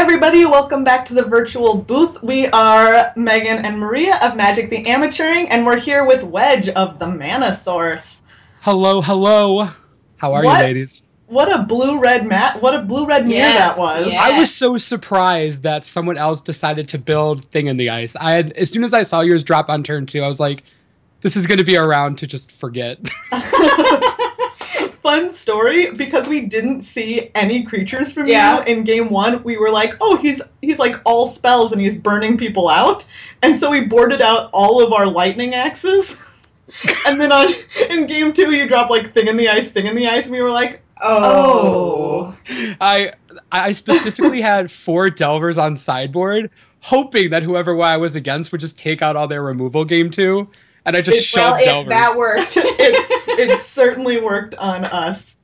everybody, welcome back to the virtual booth. We are Megan and Maria of Magic the Amateuring, and we're here with Wedge of the Mana Source. Hello, hello. How are you, ladies? What a blue-red mirror that was. Yes. I was so surprised that someone else decided to build Thing in the Ice. As soon as I saw yours drop on turn 2, I was like, this is going to be a round to just forget. Fun story, because we didn't see any creatures from you in game 1. We were like, oh, he's like all spells and he's burning people out. And so we boarded out all of our lightning axes. And then in game 2, you drop like Thing in the Ice, and we were like, oh. I specifically had 4 Delvers on sideboard, hoping that whoever I was against would just take out all their removal game 2. And I just shoved Delvers. That worked. it certainly worked on us.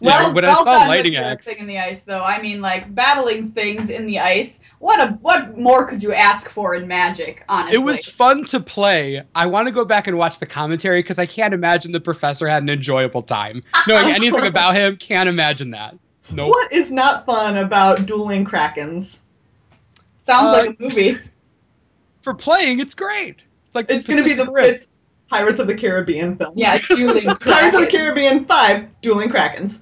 Well done with your Thing in the Ice, though. I mean, like, battling things in the ice. What more could you ask for in Magic, honestly? It was fun to play. I want to go back and watch the commentary, because I can't imagine the professor had an enjoyable time. Knowing anything about him, can't imagine that. Nope. What is not fun about dueling Krakens? Sounds like a movie. For playing, it's great. It's going to be the 5th Pirates of the Caribbean film. Yeah, dueling Krakens. Pirates of the Caribbean 5, dueling Krakens.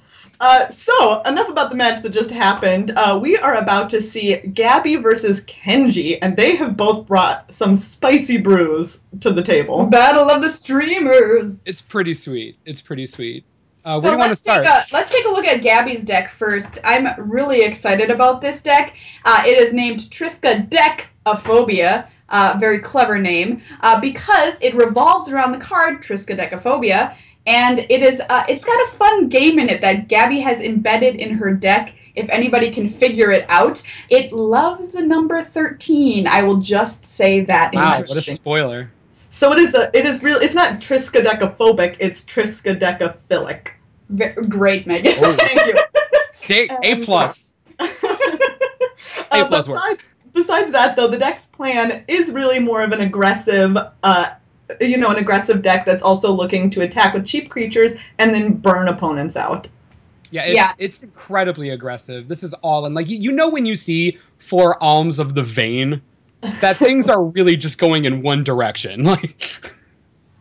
So, enough about the match that just happened. We are about to see Gabby versus Kenji, and they have both brought some spicy brews to the table. Battle of the Streamers! It's pretty sweet. Where do you want to start? Let's take a look at Gabby's deck first. I'm really excited about this deck. It is named Triska Deck-Aphobia. Very clever name, because it revolves around the card Triska Decaphobia, and it's got a fun game in it that Gabby has embedded in her deck. If anybody can figure it out, it loves the number 13. I will just say that. Wow, what a spoiler! So it's not Triska Decaphobic, it's Triska Decaphilic. Great, Megan. Oh. Thank you. A plus. A plus work. Besides that, though, the deck's plan is really more of an aggressive, an aggressive deck that's also looking to attack with cheap creatures and then burn opponents out. Yeah, it's incredibly aggressive. This is all in. Like, you know when you see 4 Alms of the Vein, that things are really just going in one direction. Like,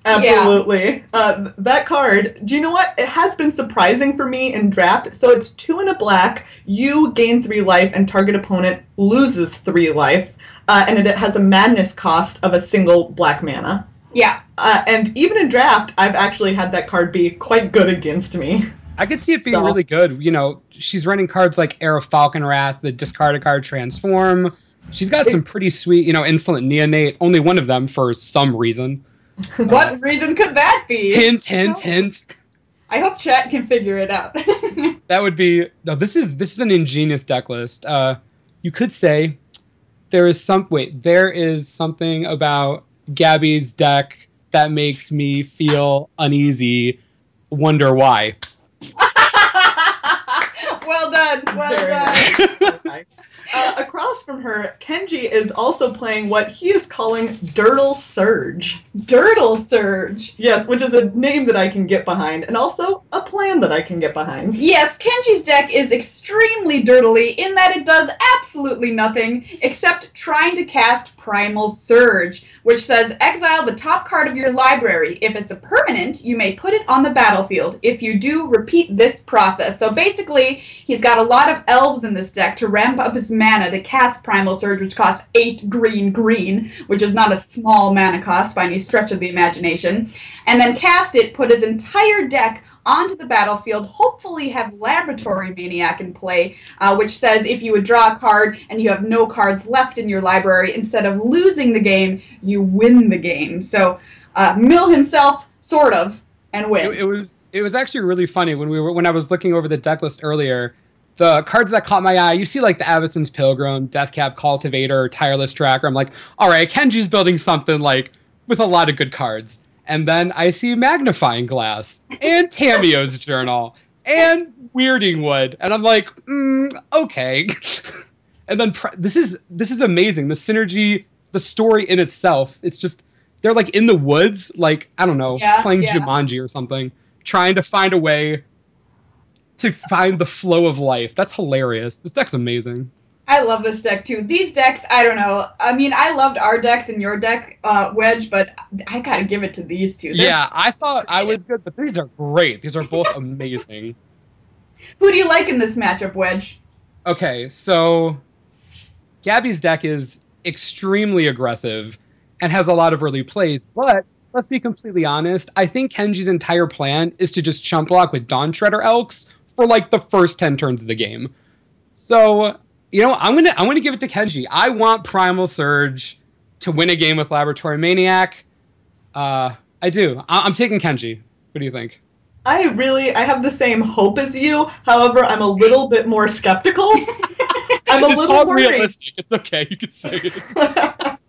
absolutely. Yeah. That card, do you know what? It has been surprising for me in draft. So it's 2 and a black, you gain 3 life, and target opponent loses 3 life. And it has a madness cost of a single black mana. Yeah. And even in draft, I've actually had that card be quite good against me. I could see it being really good. You know, she's running cards like Era Falconwrath, the discarded card Transform. She's got some pretty sweet, Insolent Neonate, only one of them for some reason. What reason could that be? Hint. I hope chat can figure it out. That would be... No, this is an ingenious deck list. You could say there is something about Gabby's deck that makes me feel uneasy. Wonder why. Well done. Nice. Across from her, Kenji is also playing what he is calling Dirtle Surge. Dirtle Surge? Yes, which is a name that I can get behind, and also a plan that I can get behind. Yes, Kenji's deck is extremely dirtily in that it does absolutely nothing except trying to cast Primal Surge, which says exile the top card of your library. If it's a permanent, you may put it on the battlefield. If you do, repeat this process. So basically, he's got a lot of elves in this deck to ramp up his mana to cast Primal Surge, which costs 8 green, which is not a small mana cost by any stretch of the imagination. And then cast it, put his entire deck onto the battlefield, hopefully have Laboratory Maniac in play, which says if you would draw a card and you have no cards left in your library, instead of losing the game, you win the game. So mill himself, sort of, and win. It was actually really funny when I was looking over the deck list earlier. The cards that caught my eye, you see like the Avacyn's Pilgrim, Deathcap Cultivator, Tireless Tracker. I'm like, all right, Kenji's building something like with a lot of good cards. And then I see Magnifying Glass and Tamio's Journal and Weirding Wood, and I'm like, okay. And then this is amazing. The synergy, the story in itself. It's just they're like in the woods, like I don't know, playing Jumanji or something, trying to find a way to find the flow of life. That's hilarious. This deck's amazing. I love this deck, too. These decks, I don't know. I mean, I loved our decks and your deck, Wedge, but I gotta give it to these two. Yeah, I thought I was good, but these are great. These are both amazing. Who do you like in this matchup, Wedge? Okay, so Gabby's deck is extremely aggressive and has a lot of early plays, but let's be completely honest. I think Kenji's entire plan is to just chump block with Dawn Shredder Elks for like the first 10 turns of the game. So, you know, I'm gonna give it to Kenji. I want Primal Surge to win a game with Laboratory Maniac. I do. I'm taking Kenji. What do you think? I have the same hope as you. However, I'm a little bit more skeptical. I'm a little worried. It's realistic. It's okay. You can say it.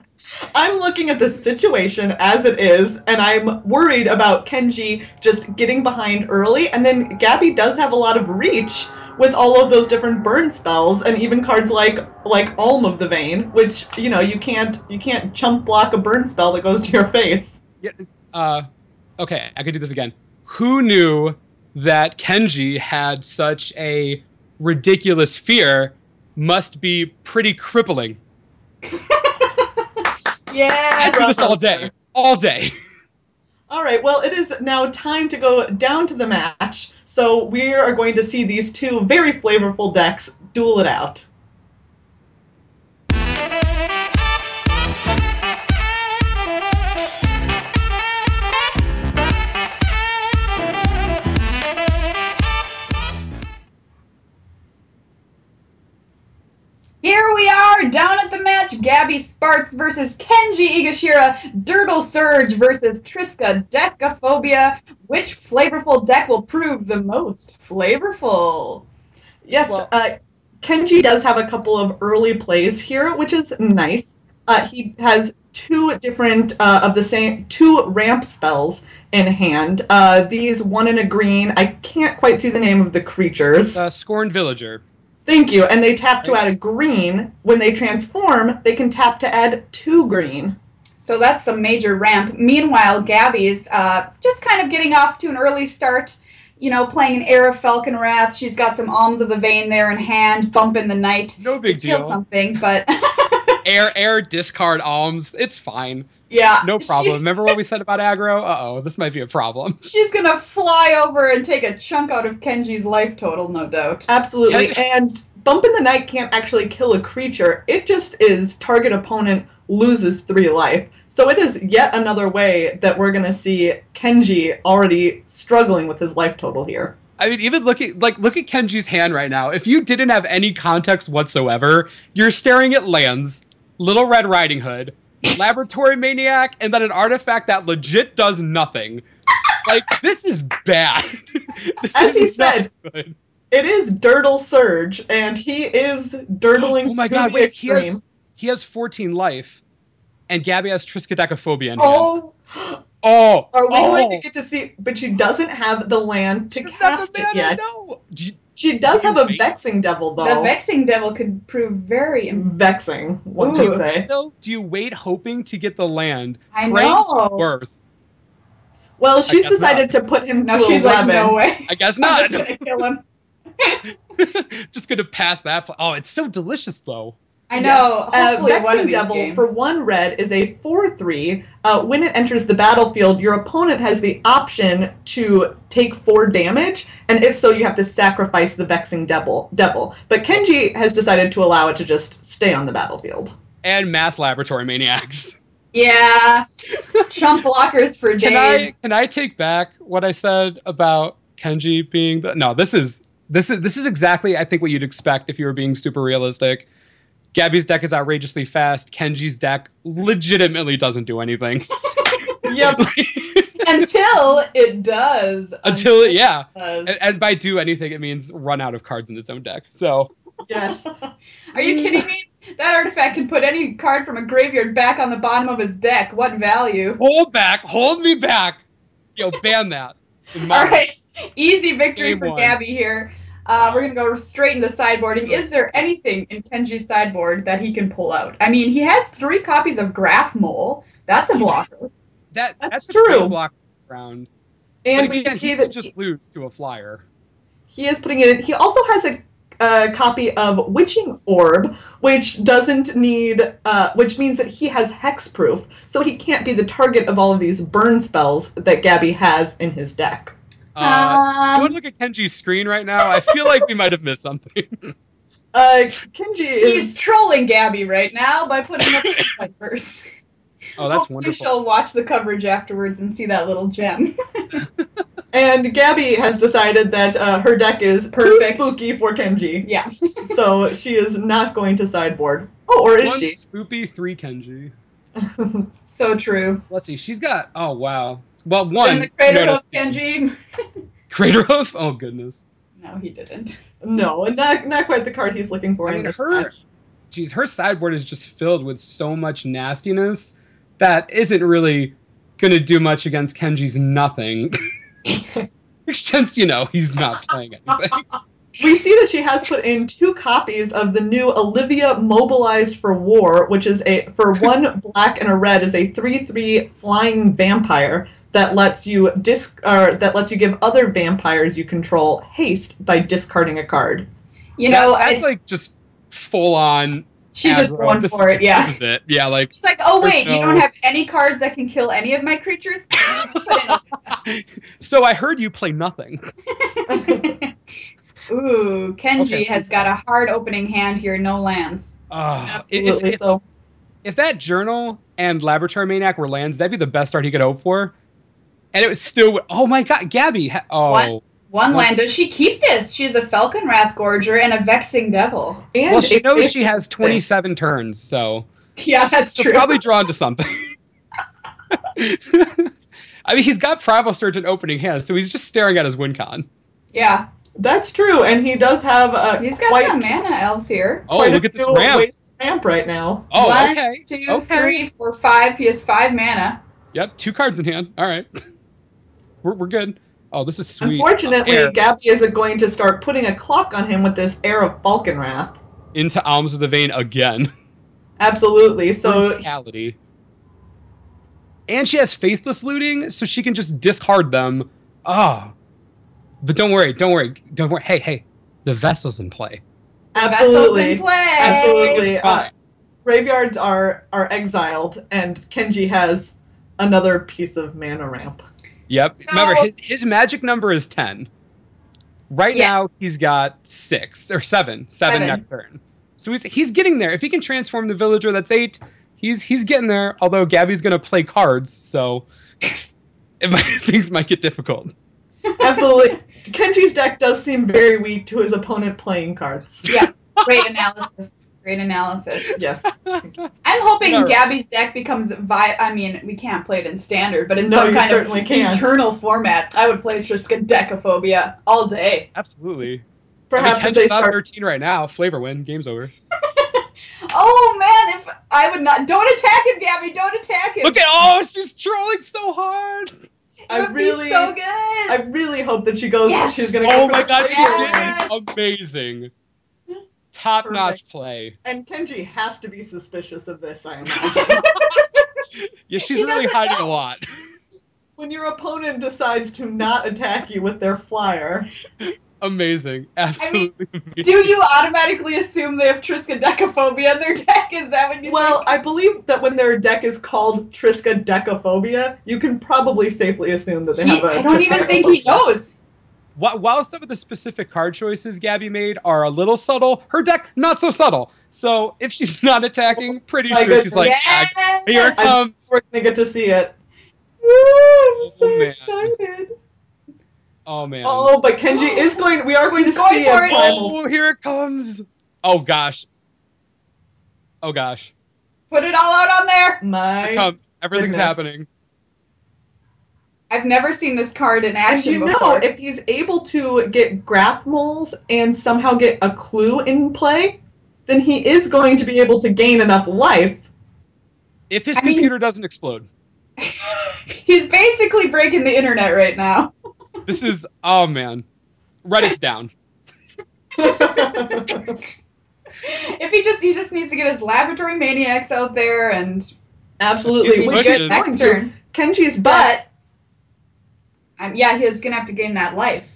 I'm looking at the situation as it is, and I'm worried about Kenji just getting behind early. And then Gabby does have a lot of reach with all of those different burn spells, and even cards like Alm of the Vein, which you can't chump block a burn spell that goes to your face. Yeah. Okay, I could do this again. Who knew that Kenji had such a ridiculous fear? Must be pretty crippling. Yeah, I do this all day. All day. All right, well, it is now time to go down to the match. So we are going to see these two very flavorful decks duel it out. Here we are, down at the match, Gabby Spartz versus Kenji Egashira, Dirtle Surge versus Triska Decaphobia. Which flavorful deck will prove the most flavorful? Yes, well, Kenji does have a couple of early plays here, which is nice. He has two different two ramp spells in hand. These, one in a green. I can't quite see the name of the creatures. Scorned Villager. Thank you. And they tap to add a green. When they transform, they can tap to add 2 green. So that's some major ramp. Meanwhile, Gabby's just kind of getting off to an early start. You know, playing an Air of Falcon Wrath. She's got some Alms of the Vein there in hand, bump in the night. No big deal. Kill something, but... air, discard Alms. It's fine. Yeah. No problem. Remember what we said about aggro? Uh-oh, this might be a problem. She's gonna fly over and take a chunk out of Kenji's life total, no doubt. Absolutely. And Bump in the Night can't actually kill a creature. It just is target opponent loses 3 life. So it is yet another way that we're gonna see Kenji already struggling with his life total here. I mean, even look at Kenji's hand right now. If you didn't have any context whatsoever, you're staring at lands, Little Red Riding Hood, Laboratory Maniac, and then an artifact that legit does nothing. Like, this is bad. As he said, good. It is Dirtle Surge, and he is dirtling. Oh my god, wait, he has 14 life, and Gabby has Triska Decaphobia in hand. Oh! Are we going to get to see? But she doesn't have the land to cast it yet. No. She does have a Vexing Devil, though. The Vexing Devil could prove very vexing, one could say. So, do you wait hoping to get the land? I know. Worth. Well, she's decided to put him to 11. She's like, no way. I guess not. I'm just gonna kill him. Just gonna pass that. Oh, it's so delicious, though. I know. Hopefully Vexing one of these Devil games. for 1 red is a 4/3. When it enters the battlefield, your opponent has the option to take 4 damage, and if so, you have to sacrifice the Vexing Devil. But Kenji has decided to allow it to just stay on the battlefield. And mass Laboratory Maniacs. Yeah, chump blockers for days. Can I take back what I said about Kenji being the? No, this is exactly I think what you'd expect if you were being super realistic. Gabby's deck is outrageously fast. Kenji's deck legitimately doesn't do anything. Yep. Until it does. Until it does. And by do anything, it means run out of cards in its own deck. So. Yes. Are you kidding me? That artifact can put any card from a graveyard back on the bottom of his deck. What value? Hold me back. Yo, ban that. All right. Easy victory for Gabby here. We're going to go straight into sideboarding. Is there anything in Kenji's sideboard that he can pull out? I mean, he has 3 copies of Graph Mole. That's a blocker. That's true. A block round. And we see that just lose to a flyer. He is putting it in. He also has a copy of Witching Orb, which doesn't need, which means that he has hexproof, so he can't be the target of all of these burn spells that Gabby has in his deck. You want to look at Kenji's screen right now? I feel like we might have missed something. Kenji is... He's trolling Gabby right now by putting up the Vipers. Oh, that's Hopefully wonderful. she'll watch the coverage afterwards and see that little gem. And Gabby has decided that her deck is Perfect. too spooky for Kenji. Yeah. So she is not going to sideboard. Oh, or is One she? spoopy, 3 Kenji. So true. Let's see. She's got... Oh, wow. Well, one... And the Crater noticed- Hoof Genji. Crater Hoof? Oh, goodness. No, he didn't. No, not quite the card he's looking for I in mean, this her... match. Geez, her sideboard is just filled with so much nastiness that isn't really going to do much against Kenji's nothing. Since, you know, he's not playing anything. We see that she has put in 2 copies of the new Olivia Mobilized for War, which is for 1 black and a red, is a 3/3 flying vampire that lets you give other vampires you control haste by discarding a card. You know, that's like just full on. She's just going for it, yeah. This is it. Yeah, like. She's like, oh wait, no- you don't have any cards that can kill any of my creatures? So I heard you play nothing. Ooh, Kenji Okay. has got a hard opening hand here, no lands. Absolutely. If that Journal and Laboratory Maniac were lands, that'd be the best start he could hope for. And it was still... Oh my god, Gabby! Oh. One land. Does she keep this? She has a Falcon Wrathgorger and a Vexing Devil. And Well, she knows she has 27 turns, so... Yeah, that's She'll true. probably drawn to something. I mean, he's got Primal Surge in opening hand, so he's just staring at his win con. Yeah. That's true, and he does have He's got some mana elves here. Oh, look at this ramp right now. Oh, 1, okay. 2, Okay. 3, 4, 5. He has 5 mana. Yep, 2 cards in hand. All right. We're good. Oh, this is sweet. Unfortunately, Gabby isn't going to start putting a clock on him with this Heir of Falcon Wrath. Into Alms of the Vein again. Absolutely. So Brutality. And she has Faithless Looting, so she can just discard them. Oh. But don't worry. Hey, the Vessel's in play. absolutely, Vessel's in play. absolutely. It's fine. Graveyards are exiled, and Kenji has another piece of mana ramp. Yep. So- Remember, his magic number is 10. Right now, Yes. he's got 6 or 7 7. next turn. So he's getting there. If he can transform the villager, that's 8. He's getting there. Although Gabby's gonna play cards, so things might get difficult. Absolutely. Kenji's deck does seem very weak to his opponent playing cards. Yeah. Great analysis. Great analysis. Yes. I'm hoping No. Gabby's deck becomes I mean, we can't play it in standard, but in No, some you kind of certainly can't. internal format, I would play Triska Decaphobia all day. Absolutely. Perhaps I if mean, they Kenji's on start 13 right now. Flavor win. Game's over. Oh man, if I would not, don't attack him, Gabby, don't attack him. Look at she's trolling so hard. It would be so good. I really hope that she goes. Yes. She's gonna. Go Oh for my the god, Yes. she did. Amazing. Top-notch play. And Kenji has to be suspicious of this, I imagine. Yeah, she's He really doesn't hiding know. a lot. When your opponent decides to not attack you with their flyer. Amazing. Absolutely amazing. Do you automatically assume they have Triska Decaphobia in their deck? Is that what you Well, think? I believe that when their deck is called Triska Decaphobia, you can probably safely assume that they have a I don't Triska even think he Decaphobia. knows. While some of the specific card choices Gabby made are a little subtle, her deck not so subtle. So if she's not attacking, pretty My sure she's like, Yes! here it comes. We're gonna get to see it. Woo, I'm so man. excited. Oh man. Oh, but Kenji is going. We are going to He's going see for a it. primal. Oh, here it comes. Oh gosh. Oh gosh. Put it all out on there. My. Here it comes. Everything's goodness. happening. I've never seen this card in And action you know, before. if he's able to get graph moles and somehow get a clue in play, then he is going to be able to gain enough life. If his I mean- computer doesn't explode. He's basically breaking the internet right now. This is, oh man. Reddit's down. If he just needs to get his laboratory maniacs out there and Absolutely. He's We pushing. get next going to. turn. Kenji's deck. But yeah, he's gonna have to gain that life.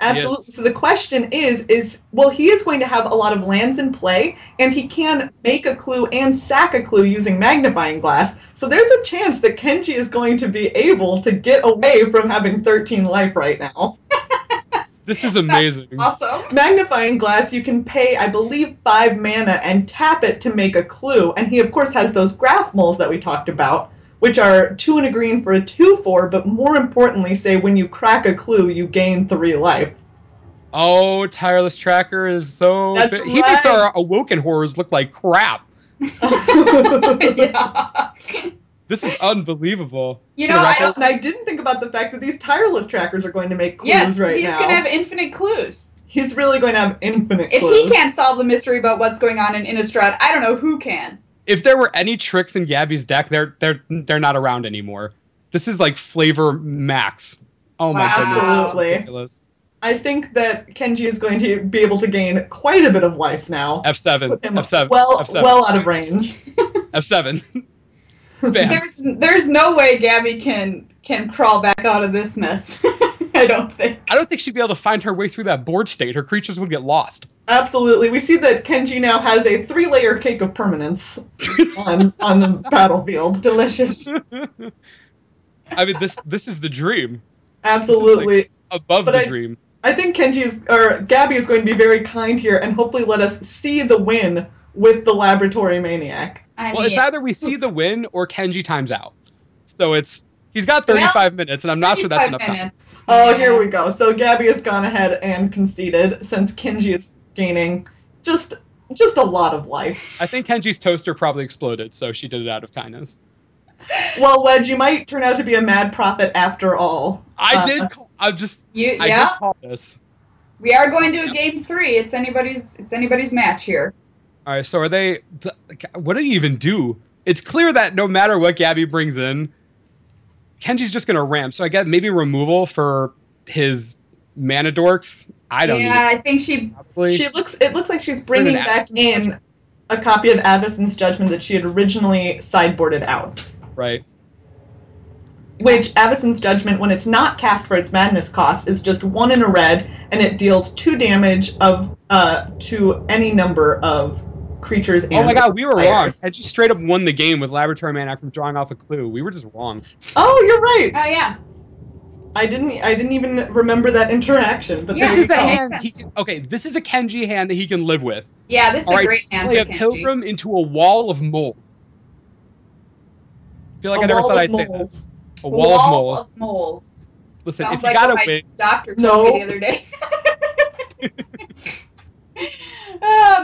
Absolutely. So the question is, well, he is going to have a lot of lands in play, and he can make a clue and sack a clue using magnifying glass. So there's a chance that Kenji is going to be able to get away from having 13 life right now. This is amazing. That's awesome. Magnifying glass, you can pay, I believe, 5 mana and tap it to make a clue. And he, of course, has those grass moles that we talked about, which are 2 and a green for a 2/4, but more importantly, say when you crack a clue, you gain 3 life. Oh, Tireless Tracker is so... That's He makes our Awoken horrors look like crap. Yeah. This is unbelievable. You know, I didn't think about the fact that these tireless trackers are going to make clues right now. Yes, he's going to have infinite clues. He's really going to have infinite clues. If he can't solve the mystery about what's going on in Innistrad, I don't know who can. If there were any tricks in Gabby's deck, they're not around anymore. This is like flavor max. Oh my goodness. Absolutely. This is ridiculous. I think that Kenji is going to be able to gain quite a bit of life now. F7. F7. Well, F7. well out of range. F7. There's no way Gabby can crawl back out of this mess. I don't think. I don't think she'd be able to find her way through that board state. Her creatures would get lost. Absolutely. We see that Kenji now has a 3-layer cake of permanence on the battlefield. Delicious. I mean, this is the dream. Absolutely. Like above the dream. I think Gabby is going to be very kind here and hopefully let us see the win with the Laboratory Maniac. It's either we see the win or Kenji times out. So he's got 35 minutes, and I'm not sure that's enough time. Oh, here we go. So Gabby has gone ahead and conceded since Kenji is gaining just a lot of life. I think Kenji's toaster probably exploded, so she did it out of kindness. Well, Wedge, you might turn out to be a mad prophet after all. I did call this. We are going to a game 3. It's anybody's match here. All right, so what do you even do? It's clear that no matter what Gabby brings in, Kenji's just going to ramp. So I get maybe removal for his mana dorks. I don't know. Yeah, I think it looks like she's bringing back in a copy of Avacyn's Judgment that she had originally sideboarded out. Right. Which, Avacyn's Judgment, when it's not cast for its madness cost, is just 1 in a red, and it deals 2 damage to any number of creatures and oh my god, we were players. wrong. I just straight up won the game with Laboratory Maniac from drawing off a clue. We were just wrong. Oh, you're right. Oh yeah. I didn't even remember that interaction. But this is a hand. This is a Kenji hand that he can live with. Yeah, this is a great hand. Play a Pilgrim into a wall of moles. I feel like I never thought I'd say that. A wall of moles. Listen, sounds if you like gotta what win, my doctor told me the other day.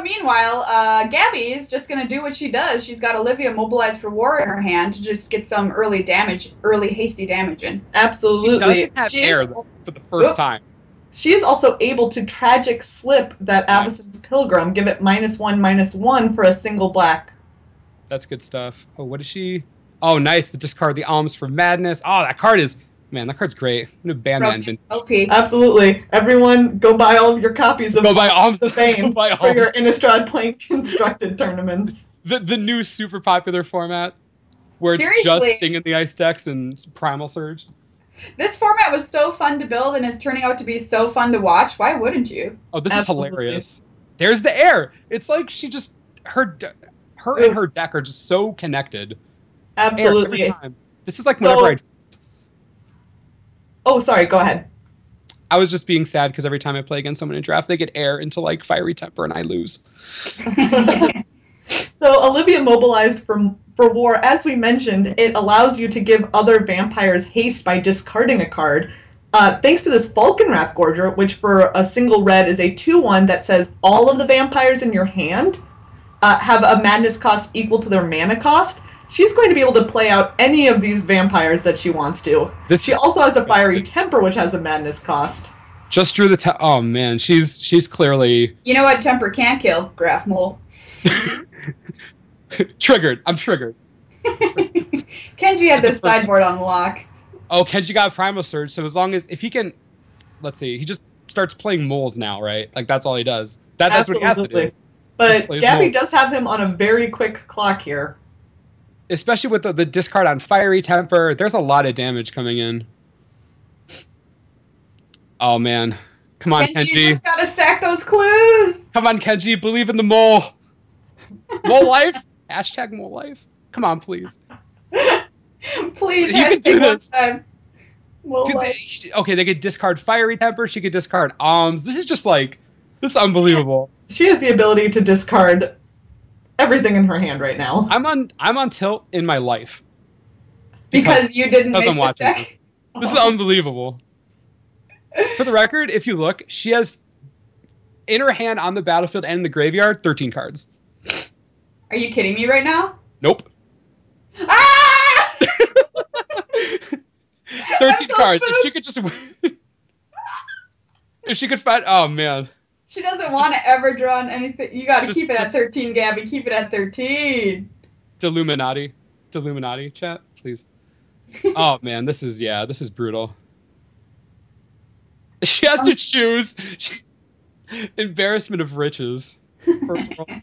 Meanwhile, Gabby is just going to do what she does. She's got Olivia mobilized for war in her hand to just get some early hasty damage in. Absolutely. She doesn't have air for the first time. She is also able to tragic slip that Avacyn's Pilgrim, give it -1/-1 for a single black. That's good stuff. Oh, what is she? Oh, nice. To discard the Alms for Madness. Oh, that card's great. I'm going to ban that inventory. OP. Absolutely. Everyone, go buy all of your copies of Alms of Fame for your Innistrad Plane Constructed tournaments. The new super popular format where it's just Sting in the Ice decks and Primal Surge. This format was so fun to build and is turning out to be so fun to watch. Why wouldn't you? Oh, this is hilarious. There's the air. It's like her and her deck are just so connected. Absolutely. This is like whenever Oh, sorry. Go ahead. I was just being sad because every time I play against someone in draft, they get air into like Fiery Temper and I lose. So Olivia mobilized for war. As we mentioned, it allows you to give other vampires haste by discarding a card. Thanks to this Falconwrath Gorger, which for a single red is a 2/1 that says all of the vampires in your hand have a madness cost equal to their mana cost. She's going to be able to play out any of these vampires that she wants to. She also has a Fiery Temper, which has a madness cost. Just drew the oh man, she's clearly. You know what Temper can't kill? Graph Mole. Triggered. I'm triggered. Kenji had this sideboard on lock. Oh, Kenji got Primal Surge, so as long as if he can, let's see, he just starts playing moles now, right? Like that's all he does. That's what he has to do. But Gabby does have him on a very quick clock here. Especially with the discard on Fiery Temper, there's a lot of damage coming in. Oh man, Come on, Kenji, Kenji. you just gotta stack those clues. Come on, Kenji. Believe in the mole. Mole life? Hashtag mole life. Come on, please. Please, You can do this. Time. Okay, they could discard fiery temper. She could discard alms. This is just like, this is unbelievable. She has the ability to discard everything in her hand right now. I'm on tilt in my life. Because you didn't make this deck? This is unbelievable. For the record, if you look, she has in her hand on the battlefield and in the graveyard 13 cards. Are you kidding me right now? Nope. Ah! 13 so cards. spooked. If she could just if she could find, oh man. She doesn't want to ever draw on anything. You gotta keep it at just 13, Gabby. Keep it at 13. Deluminati, chat, please. Oh man, this is brutal. She has to choose. Embarrassment of riches.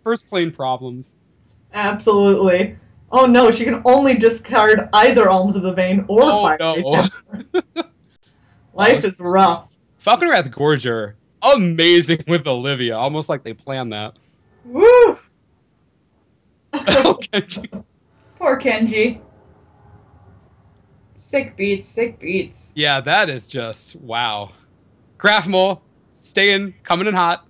First plane problems. Absolutely. Oh no, she can only discard either Alms of the Vein or Fire. No. Life is rough. Falconwrath Gorger, amazing with Olivia. Almost like they planned that. Woo! Oh, Kenji. Poor Kenji. Sick beats. Yeah, that is just, wow. Grafmole, coming in hot.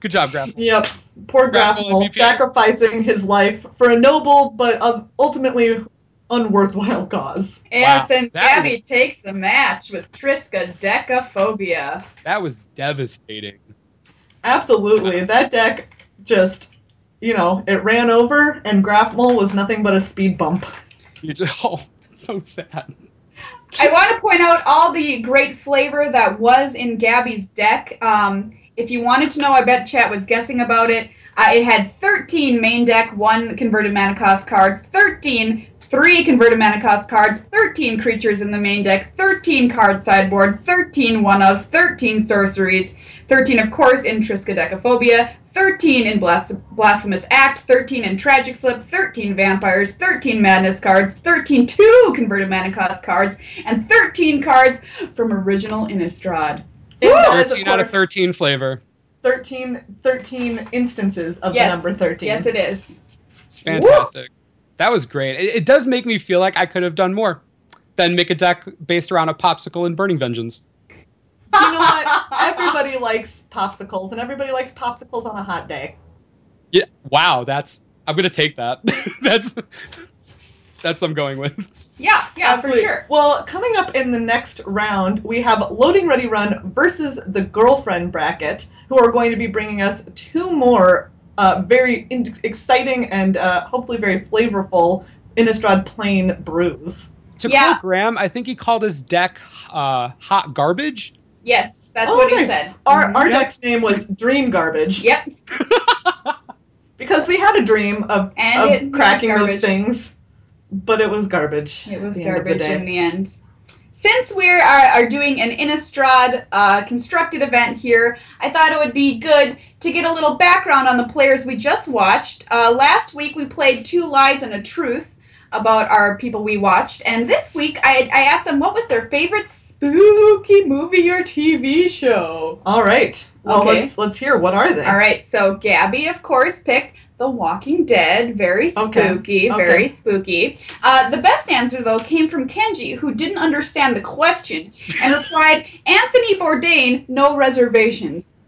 Good job, Grafmole. Yep. Poor Grafmole, sacrificing his life for a noble but ultimately unworthwhile cause. Yes, Wow, and Gabby takes the match with Triska Decaphobia. That was devastating. Absolutely. That deck just, it ran over, and Grafmole was nothing but a speed bump. So sad. I want to point out all the great flavor that was in Gabby's deck. If you wanted to know, I bet chat was guessing about it. It had 13 main deck, 1 converted mana cost cards, 13 3 converted mana cost cards, 13 creatures in the main deck, 13 card sideboard, 13 one-ofs, 13 sorceries, 13 of course in Triska Decaphobia, 13 in Blasphemous Act, 13 in Tragic Slip, 13 vampires, 13 madness cards, 13 2 converted mana cost cards, and 13 cards from original Innistrad. 13 out of 13 flavor. 13 instances of the number 13. Yes, it is. It's fantastic. Woo! That was great. It does make me feel like I could have done more than make a deck based around a popsicle and Burning Vengeance. You know what? Everybody likes popsicles, and everybody likes popsicles on a hot day. Yeah. Wow. I'm gonna take that. That's what I'm going with. Yeah, absolutely. For sure. Well, coming up in the next round, we have Loading Ready Run versus the Girlfriend Bracket, who are going to be bringing us 2 more very exciting and hopefully very flavorful Innistrad Plain brews. To quote Graham, I think he called his deck Hot Garbage. Yes, that's what he said. Our deck's name was Dream Garbage. Yep. Because we had a dream of cracking those things, but it was garbage. It was garbage in the end. Since we are doing an Innistrad constructed event here, I thought it would be good to get a little background on the players we just watched. Last week we played 2 Lies and a Truth about our people we watched, and this week I asked them what was their favorite spooky movie or TV show. All right. Well, let's hear. What are they? All right. So Gabby, of course, picked The Walking Dead. Very spooky. Very spooky. The best answer, though, came from Kenji, who didn't understand the question and replied, Anthony Bourdain, No Reservations.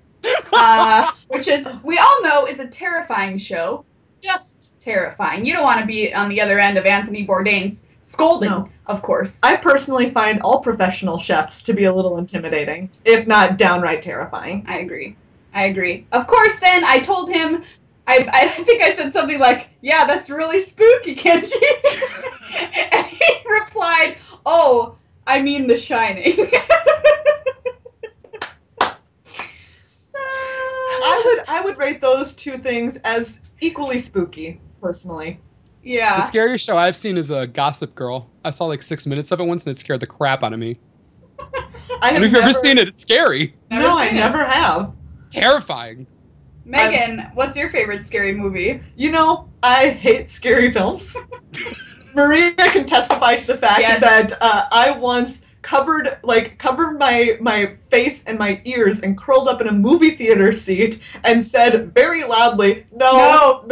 Which is, we all know, is a terrifying show. Just terrifying. You don't want to be on the other end of Anthony Bourdain's scolding, of course. I personally find all professional chefs to be a little intimidating, if not downright terrifying. I agree. Of course, then I told him, I think I said something like, yeah, that's really spooky, Kenji. And he replied, oh, I mean The Shining. I would rate those 2 things as equally spooky, personally. Yeah. The scariest show I've seen is Gossip Girl. I saw like 6 minutes of it once and it scared the crap out of me. Have you ever seen it? It's scary. No, I never have. Terrifying. Megan, what's your favorite scary movie? I hate scary films. Maria can testify to the fact that I once covered my face and my ears and curled up in a movie theater seat and said very loudly, no,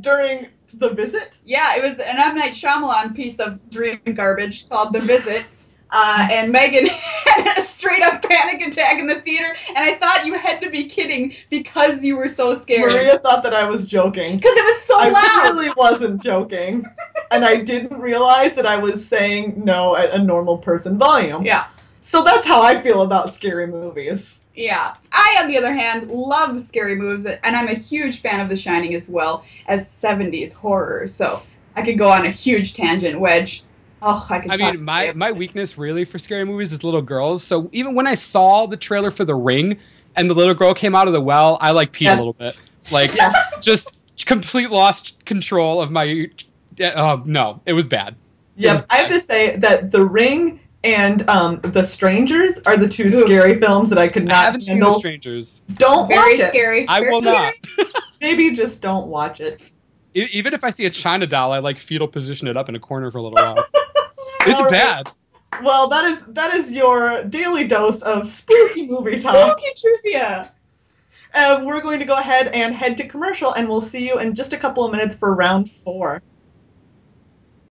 during The Visit? Yeah, it was an M. Night Shyamalan piece of dream garbage called The Visit. And Megan had a straight-up panic attack in the theater, and I thought you had to be kidding because you were so scared. Maria thought that I was joking. Because it was so loud! I really wasn't joking. And I didn't realize that I was saying no at a normal person volume. Yeah. So that's how I feel about scary movies. Yeah. I, on the other hand, love scary movies, and I'm a huge fan of The Shining as well as 70s horror, so I could go on a huge tangent, Wedge. Oh, I mean, my weakness really for scary movies is little girls. So even when I saw the trailer for The Ring and the little girl came out of the well, I like peed a little bit. Like, just complete lost control of my. No, it was bad. Yeah, I have to say that The Ring and The Strangers are the two scary films that I could not handle. I haven't seen The Strangers. Don't watch it. Very scary. I will not. Maybe just don't watch it. Even if I see a China doll, I like fetal position it up in a corner for a little while. It's bad. Well, that is your daily dose of spooky movie talk. Spooky trivia. We're going to go ahead and head to commercial, and we'll see you in just a couple of minutes for round 4.